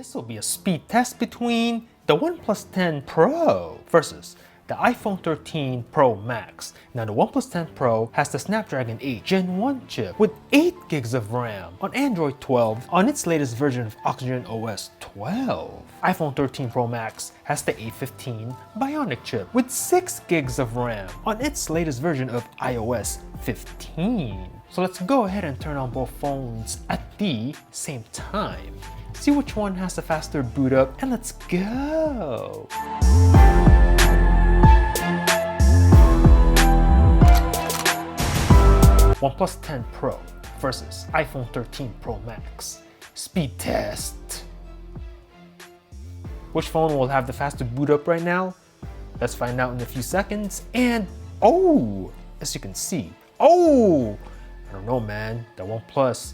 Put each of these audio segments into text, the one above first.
This will be a speed test between the OnePlus 10 Pro versus the iPhone 13 Pro Max. Now the OnePlus 10 Pro has the Snapdragon 8 Gen 1 chip with 8 gigs of RAM on Android 12 on its latest version of Oxygen OS 12. iPhone 13 Pro Max has the A15 Bionic chip with 6 gigs of RAM on its latest version of iOS 15. So let's go ahead and turn on both phones at the same time. See which one has the faster boot up, and let's go! OnePlus 10 Pro versus iPhone 13 Pro Max. Speed test. Which phone will have the faster boot up right now? Let's find out in a few seconds. And oh, as you can see, I don't know, man. The OnePlus,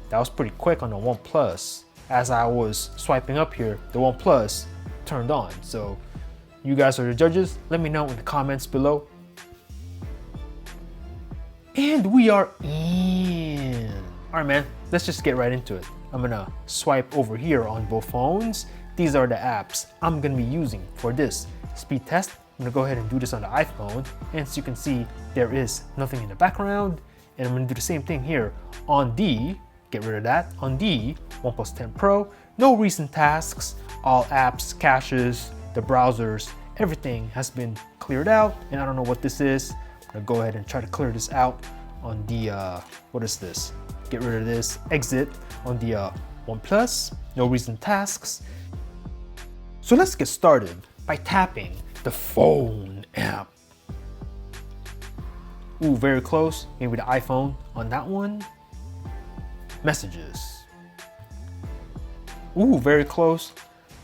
that was pretty quick on the OnePlus. As I was swiping up here, the OnePlus turned on. So you guys are the judges. Let me know in the comments below. And we are in. All right, man, let's just get right into it. I'm gonna swipe over here on both phones. These are the apps I'm gonna be using for this speed test. I'm gonna go ahead and do this on the iPhone. And as you can see, there is nothing in the background. And I'm gonna do the same thing here on the, get rid of that, on the OnePlus 10 Pro. No recent tasks, all apps, caches, the browsers, everything has been cleared out. And I don't know what this is. I'm gonna go ahead and try to clear this out on the, what is this? Get rid of this, exit on the OnePlus, no recent tasks. So let's get started by tapping the phone app. Ooh, very close, maybe the iPhone on that one. Messages. Ooh, very close,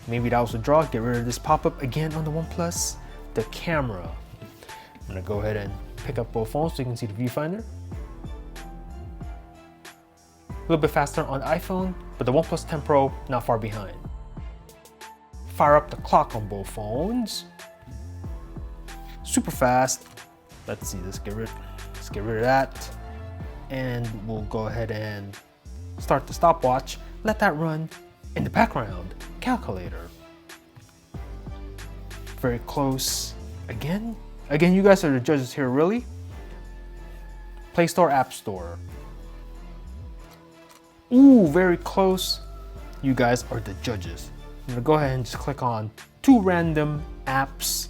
maybe that was a draw. Get rid of this pop-up again on the OnePlus. The camera. I'm gonna go ahead and pick up both phones so you can see the viewfinder. A little bit faster on the iPhone, but the OnePlus 10 Pro not far behind. Fire up the clock on both phones. Super fast. Let's see, let's get rid of that. And we'll go ahead and start the stopwatch. Let that run in the background. Calculator. Very close again. Again, you guys are the judges here, really. Play Store, App Store. Ooh, very close. You guys are the judges. I'm gonna go ahead and just click on 2 random apps.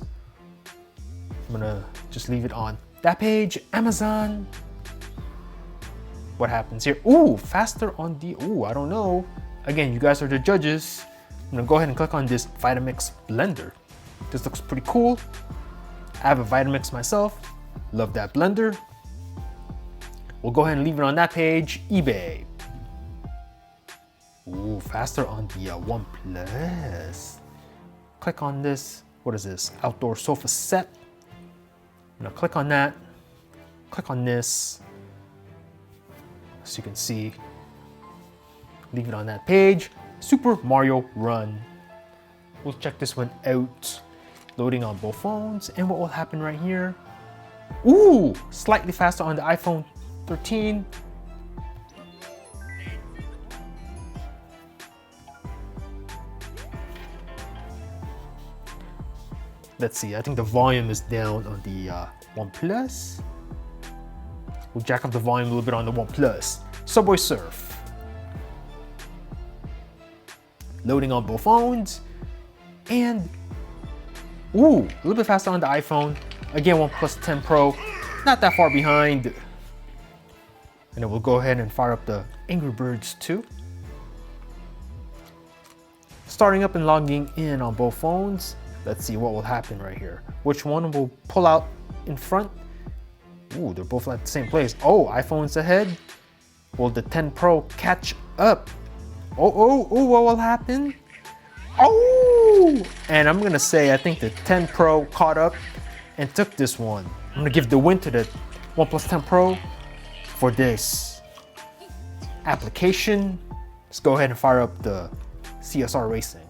I'm gonna just leave it on that page. Amazon. What happens here? Ooh, faster on the, I don't know. Again, you guys are the judges. I'm gonna go ahead and click on this Vitamix blender. This looks pretty cool. I have a Vitamix myself. Love that blender. We'll go ahead and leave it on that page. eBay. Ooh, faster on the OnePlus. Click on this. What is this? Outdoor sofa set. I'm gonna click on that. Click on this. As you can see, leave it on that page. Super Mario Run. We'll check this one out. Loading on both phones, and what will happen right here? Ooh, slightly faster on the iPhone 13. Let's see, I think the volume is down on the OnePlus. We'll jack up the volume a little bit on the OnePlus. Subway Surf. Loading on both phones, and ooh, a little bit faster on the iPhone. Again, OnePlus 10 Pro, not that far behind. And then we'll go ahead and fire up the Angry Birds 2. Starting up and logging in on both phones. Let's see what will happen right here. Which one will pull out in front? Ooh, they're both at the same place. Oh, iPhone's ahead. Will the 10 Pro catch up? Oh, what will happen? Oh! And I'm gonna say I think the 10 Pro caught up and took this one. I'm gonna give the win to the OnePlus 10 Pro for this application. Let's go ahead and fire up the Csr Racing.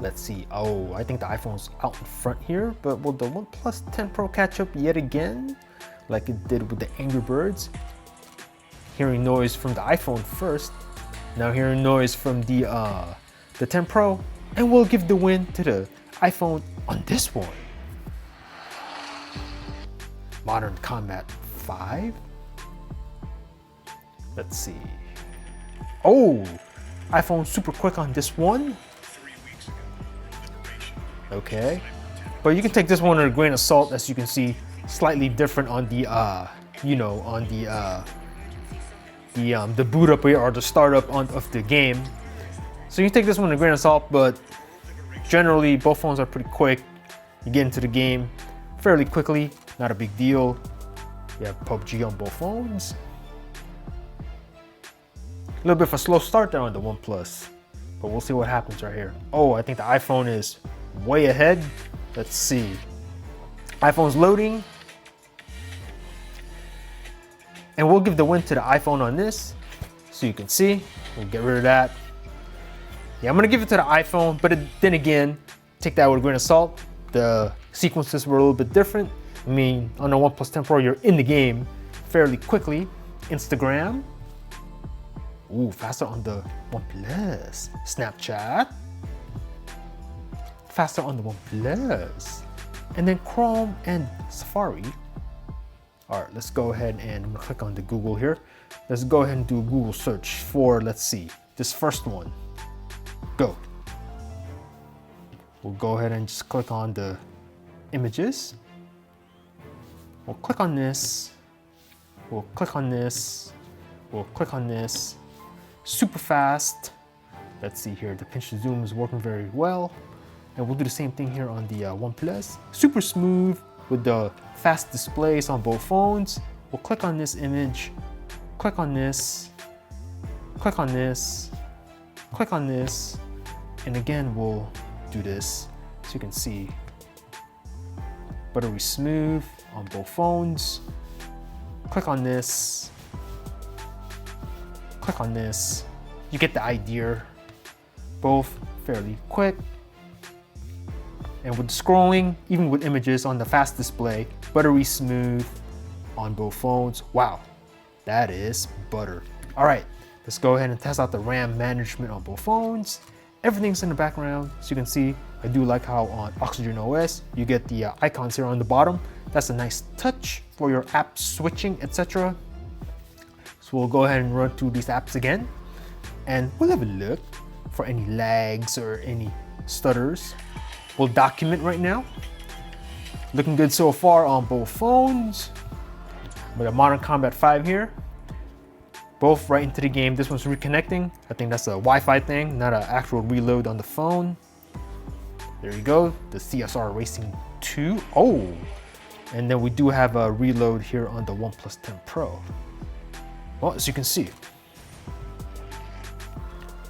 Let's see. Oh, I think the iPhone's out in front here, but will the OnePlus 10 Pro catch up yet again, like it did with the Angry Birds? Hearing noise from the iPhone first. Now hearing noise from the 10 Pro, and we'll give the win to the iPhone on this one. Modern Combat 5. Let's see. Oh, iPhone super quick on this one. Okay, but you can take this one with a grain of salt, as you can see, slightly different on the you know, on the boot up or the startup of the game. So you take this one with a grain of salt, but generally both phones are pretty quick. You get into the game fairly quickly, not a big deal. You have PUBG on both phones. A little bit of a slow start there on the OnePlus, but we'll see what happens right here. Oh, I think the iPhone is way ahead. Let's see. iPhone's loading. And we'll give the win to the iPhone on this. So you can see, we'll get rid of that. Yeah, I'm gonna give it to the iPhone, but then again, take that with a grain of salt. The sequences were a little bit different. I mean, on the OnePlus 10 Pro, you're in the game fairly quickly. Instagram. Ooh, faster on the OnePlus. Snapchat. Faster on the OnePlus. And then Chrome and Safari. All right, let's go ahead and I'm gonna click on the Google here. Let's go ahead and do a Google search for, let's see, this first one. Go. We'll go ahead and just click on the images. We'll click on this. We'll click on this. We'll click on this. Super fast. Let's see here, the pinch to zoom is working very well. And we'll do the same thing here on the OnePlus. Super smooth with the fast displays on both phones. We'll click on this image, click on this, click on this, click on this, and again we'll do this so you can see buttery smooth on both phones. Click on this, click on this. You get the idea. Both fairly quick. And with scrolling, even with images on the fast display, buttery smooth on both phones. Wow, that is butter. All right, let's go ahead and test out the RAM management on both phones. Everything's in the background. So you can see, I do like how on Oxygen OS, you get the icons here on the bottom. That's a nice touch for your app switching, etc. So we'll go ahead and run through these apps again, and we'll have a look for any lags or any stutters. We'll document right now. Looking good so far on both phones. With a Modern Combat 5 here. Both right into the game. This one's reconnecting. I think that's a Wi-Fi thing, not an actual reload on the phone. There you go, the Csr Racing 2. Oh, and then we do have a reload here on the OnePlus 10 Pro. Well, as you can see.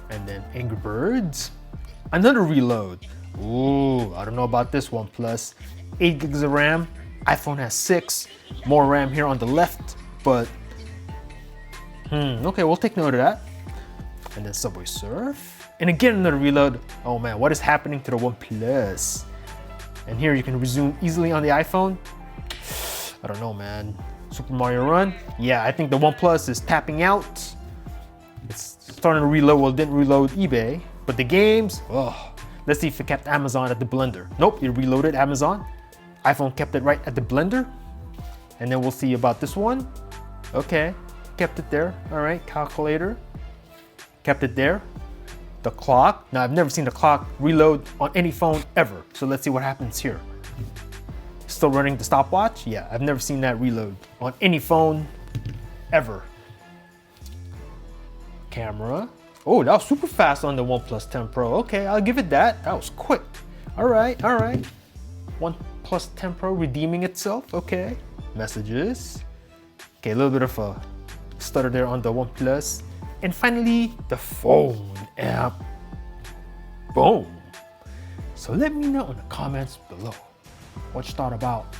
And then Angry Birds. Another reload. Ooh, I don't know about this one. Plus 8 gigs of RAM. iPhone has 6. More RAM here on the left, but okay, we'll take note of that. And then Subway Surf. And again, another reload. Oh man, what is happening to the OnePlus? And here you can resume easily on the iPhone. I don't know, man. Super Mario Run. Yeah, I think the OnePlus is tapping out. It's starting to reload. Well, it didn't reload eBay, but the games, oh. Let's see if it kept Amazon at the blender. Nope, it reloaded Amazon. iPhone kept it right at the blender. And then we'll see about this one. Okay, kept it there. All right, calculator. Kept it there. The clock. Now, I've never seen the clock reload on any phone ever. So let's see what happens here. Still running the stopwatch? Yeah, I've never seen that reload on any phone ever. Camera. Oh, that was super fast on the OnePlus 10 Pro. Okay, I'll give it that. That was quick. All right, all right. OnePlus 10 Pro redeeming itself. Okay. Messages. Okay, a little bit of a stutter there on the OnePlus. And finally, the phone app. Boom. So let me know in the comments below what you thought about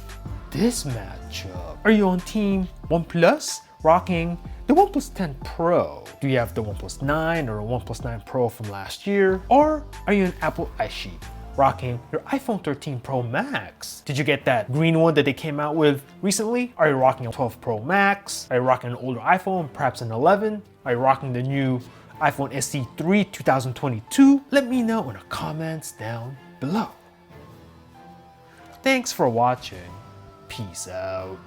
this matchup. Are you on team OnePlus rocking the OnePlus 10 Pro? Do you have the OnePlus 9 or a OnePlus 9 Pro from last year? Or are you an Apple iSheep rocking your iPhone 13 Pro Max? Did you get that green one that they came out with recently? Are you rocking a 12 Pro Max? Are you rocking an older iPhone, perhaps an 11? Are you rocking the new iPhone SE 3 2022? Let me know in the comments down below. Thanks for watching. Peace out.